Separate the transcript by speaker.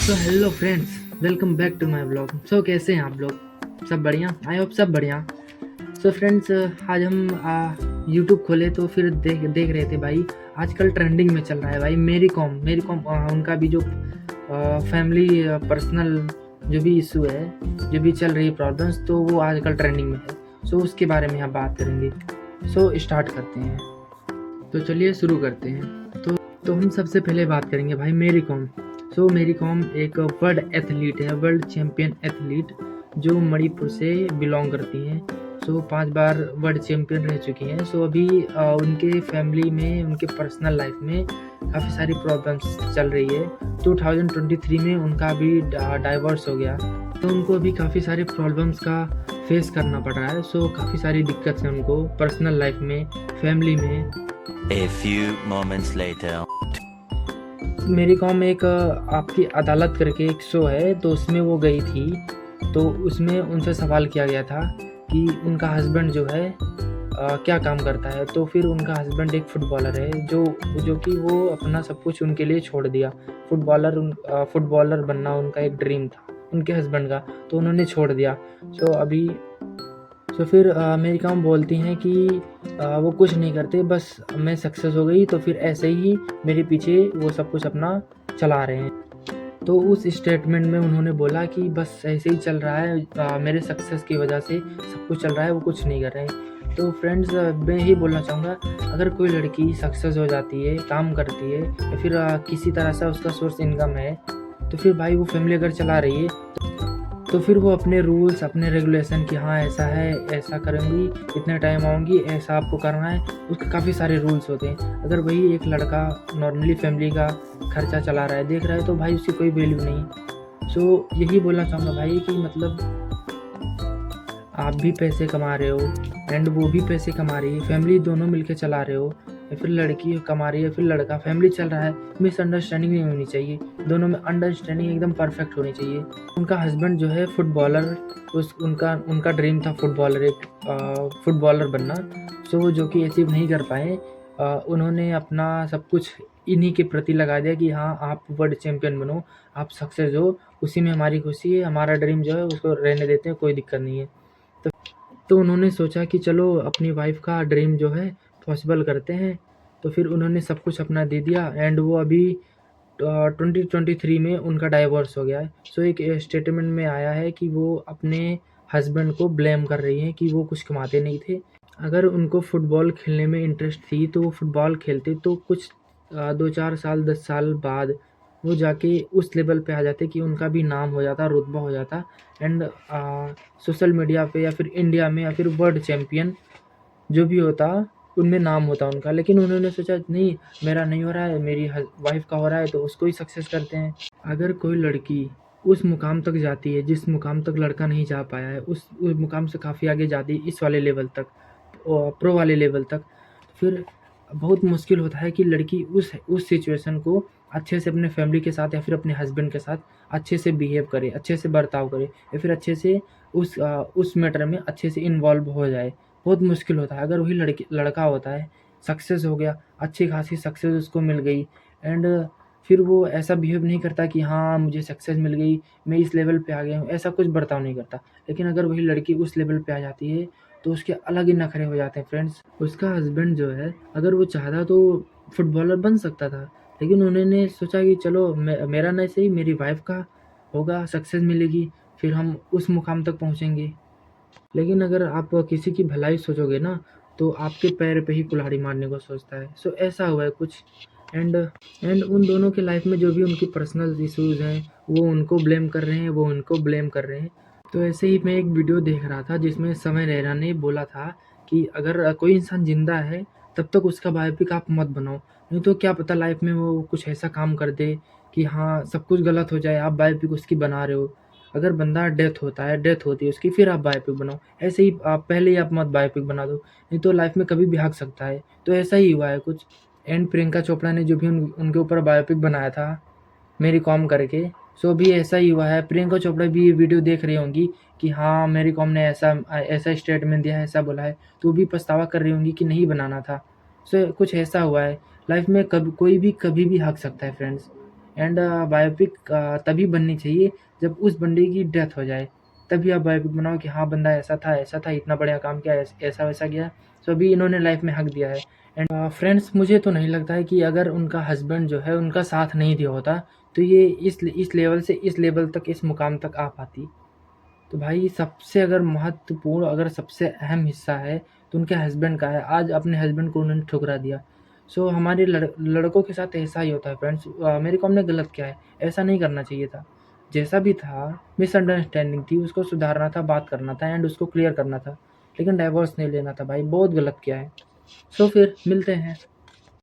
Speaker 1: तो hello friends, welcome back to my blog. कैसे हैं आप लोग? सब बढ़िया? आई होप सब बढ़िया। फ्रेंड्स, आज हम यूट्यूब खोले तो फिर देख देख रहे थे भाई। आजकल ट्रेंडिंग में चल रहा है भाई मेरी कॉम उनका भी जो फैमिली पर्सनल जो भी इशू है, जो भी चल रही है प्रॉब्लम्स, तो वो आजकल ट्रेंडिंग में है। उसके बारे में हम बात करेंगे। स्टार्ट करते हैं। तो चलिए शुरू करते हैं। तो हम सबसे पहले बात करेंगे भाई मेरी कॉम। मेरी कॉम एक वर्ल्ड एथलीट है, वर्ल्ड चैम्पियन एथलीट, जो मणिपुर से बिलोंग करती हैं। 5 बार वर्ल्ड चैम्पियन रह चुकी हैं। अभी उनके फैमिली में, उनके पर्सनल लाइफ में काफ़ी सारी प्रॉब्लम्स चल रही है। 2023 में उनका अभी डाइवोर्स हो गया, तो उनको अभी काफ़ी सारे प्रॉब्लम्स का फेस करना पड़ रहा है। काफ़ी सारी दिक्कत है उनको पर्सनल लाइफ में, फैमिली में।
Speaker 2: A few moments later.
Speaker 1: मेरी कॉम एक आपकी अदालत करके एक शो है, तो उसमें वो गई थी। तो उसमें उनसे सवाल किया गया था कि उनका हस्बैंड जो है क्या काम करता है। तो फिर उनका हस्बैंड एक फुटबॉलर है, जो कि वो अपना सब कुछ उनके लिए छोड़ दिया। फुटबॉलर बनना उनका एक ड्रीम था उनके हस्बैंड का, तो उन्होंने छोड़ दिया। फिर मेरी कॉम बोलती हैं कि वो कुछ नहीं करते, बस मैं सक्सेस हो गई तो फिर ऐसे ही मेरे पीछे वो सब कुछ अपना चला रहे हैं। तो उस स्टेटमेंट में उन्होंने बोला कि बस ऐसे ही चल रहा है, मेरे सक्सेस की वजह से सब कुछ चल रहा है, वो कुछ नहीं कर रहे हैं। तो फ्रेंड्स, मैं यही बोलना चाहूँगा, अगर कोई लड़की सक्सेस हो जाती है, काम करती है, या फिर किसी तरह से उसका सोर्स इनकम है, तो फिर भाई वो फैमिली अगर चला रही है, तो फिर वो अपने रूल्स, अपने रेगुलेशन कि हाँ ऐसा है, ऐसा करूँगी, इतने टाइम आऊँगी, ऐसा आपको करना है, उसके काफ़ी सारे रूल्स होते हैं। अगर वही एक लड़का नॉर्मली फैमिली का खर्चा चला रहा है, देख रहा है, तो भाई उसकी कोई वैल्यू नहीं। यही बोलना चाहूँगा भाई कि मतलब आप भी पैसे कमा रहे हो एंड वो भी पैसे कमा रही है, फैमिली दोनों मिलके चला रहे हो, या फिर लड़की कमा रही है, फिर लड़का, फैमिली चल रहा है। मिसअंडरस्टैंडिंग नहीं होनी चाहिए, दोनों में अंडरस्टैंडिंग एकदम परफेक्ट होनी चाहिए। उनका हस्बैंड जो है फुटबॉलर, उनका ड्रीम था फुटबॉलर बनना। जो कि अचीव नहीं कर पाए, उन्होंने अपना सब कुछ इन्हीं के प्रति लगा दिया कि हाँ आप वर्ल्ड चैम्पियन बनो, आप सक्सेस हो, उसी में हमारी खुशी है, हमारा ड्रीम जो है उसको रहने देते हैं, कोई दिक्कत नहीं है। तो उन्होंने सोचा कि चलो अपनी वाइफ का ड्रीम जो है पॉसिबल करते हैं। तो फिर उन्होंने सब कुछ अपना दे दिया एंड वो अभी 2023 में उनका डाइवोर्स हो गया है। एक स्टेटमेंट में आया है कि वो अपने हस्बैंड को ब्लेम कर रही हैं कि वो कुछ कमाते नहीं थे। अगर उनको फुटबॉल खेलने में इंटरेस्ट थी तो वो फुटबॉल खेलते, तो कुछ 2-4 साल 10 साल बाद वो जाके उस लेवल पे आ जाते कि उनका भी नाम हो जाता, रुतबा हो जाता एंड सोशल मीडिया पे या फिर इंडिया में या फिर वर्ल्ड चैम्पियन जो भी होता, उनमें नाम होता उनका। लेकिन उन्होंने सोचा नहीं, मेरा नहीं हो रहा है, मेरी वाइफ का हो रहा है, तो उसको ही सक्सेस करते हैं। अगर कोई लड़की उस मुकाम तक जाती है जिस मुकाम तक लड़का नहीं जा पाया है, उस मुकाम से काफ़ी आगे जाती है, इस वाले लेवल तक, प्रो वाले लेवल तक, फिर बहुत मुश्किल होता है कि लड़की उस सिचुएशन को अच्छे से अपने फैमिली के साथ या फिर अपने हस्बैंड के साथ अच्छे से बिहेव करे, अच्छे से बर्ताव करे, या फिर अच्छे से उस मैटर में अच्छे से इन्वॉल्व हो जाए। बहुत मुश्किल होता है। अगर वही लड़का होता है, सक्सेस हो गया, अच्छी खासी सक्सेस उसको मिल गई एंड फिर वो ऐसा बिहेव नहीं करता कि हाँ मुझे सक्सेस मिल गई, मैं इस लेवल पे आ गया हूँ, ऐसा कुछ बर्ताव नहीं करता। लेकिन अगर वही लड़की उस लेवल पे आ जाती है तो उसके अलग ही नखरे हो जाते हैं फ्रेंड्स। उसका हस्बैंड जो है, अगर वो चाहता तो फुटबॉलर बन सकता था, लेकिन उन्होंने सोचा कि चलो मेरा नहीं सही, मेरी वाइफ का होगा, सक्सेस मिलेगी, फिर हम उस मुकाम तक पहुँचेंगे। लेकिन अगर आप किसी की भलाई सोचोगे ना, तो आपके पैर पे ही कुल्हाड़ी मारने को सोचता है। ऐसा हुआ है कुछ एंड उन दोनों के लाइफ में जो भी उनकी पर्सनल इश्यूज़ हैं, वो उनको ब्लेम कर रहे हैं, वो उनको ब्लेम कर रहे हैं। तो ऐसे ही मैं एक वीडियो देख रहा था जिसमें समय रैना ने बोला था कि अगर कोई इंसान ज़िंदा है तब तक उसका बायोपिक आप मत बनाओ, नहीं तो क्या पता लाइफ में वो कुछ ऐसा काम कर दे कि हाँ सब कुछ गलत हो जाए, आप बायोपिक उसकी बना रहे हो। अगर बंदा डेथ होती है उसकी, फिर आप बायोपिक बनाओ। ऐसे ही आप पहले ही आप मत बायोपिक बना दो, नहीं तो लाइफ में कभी भी भाग सकता है। तो ऐसा ही हुआ है कुछ। एंड प्रियंका चोपड़ा ने जो भी उनके ऊपर बायोपिक बनाया था मेरी कॉम करके, भी ऐसा ही हुआ है। प्रियंका चोपड़ा भी ये वीडियो देख रही होंगी कि हाँ मेरी कॉम ने ऐसा स्टेटमेंट दिया है, ऐसा बोला है, तो भी पछतावा कर रही होंगी कि नहीं बनाना था। कुछ ऐसा हुआ है लाइफ में, कभी कोई भी कभी भी भाग सकता है फ्रेंड्स। एंड बायोपिक तभी बननी चाहिए जब उस बंदे की डेथ हो जाए, तभी आप बायोपिक बनाओ कि हाँ बंदा ऐसा था, इतना बढ़िया काम किया, ऐसा वैसा किया, तो अभी इन्होंने लाइफ में हक दिया है। एंड फ्रेंड्स, मुझे तो नहीं लगता है कि अगर उनका हस्बैंड जो है उनका साथ नहीं दिया होता तो ये इस लेवल से इस लेवल तक, इस मुकाम तक आ पाती। तो भाई सबसे अगर महत्वपूर्ण, अगर सबसे अहम हिस्सा है तो उनके हस्बैंड का है। आज अपने हस्बैंड को उन्होंने ठुकरा दिया। सो हमारे लड़कों के साथ ऐसा ही होता है फ्रेंड्स। मेरे को हमने गलत किया है, ऐसा नहीं करना चाहिए था। जैसा भी था, मिसअंडरस्टैंडिंग थी, उसको सुधारना था, बात करना था एंड उसको क्लियर करना था, लेकिन डाइवोर्स नहीं लेना था भाई, बहुत गलत किया है। सो फिर मिलते हैं।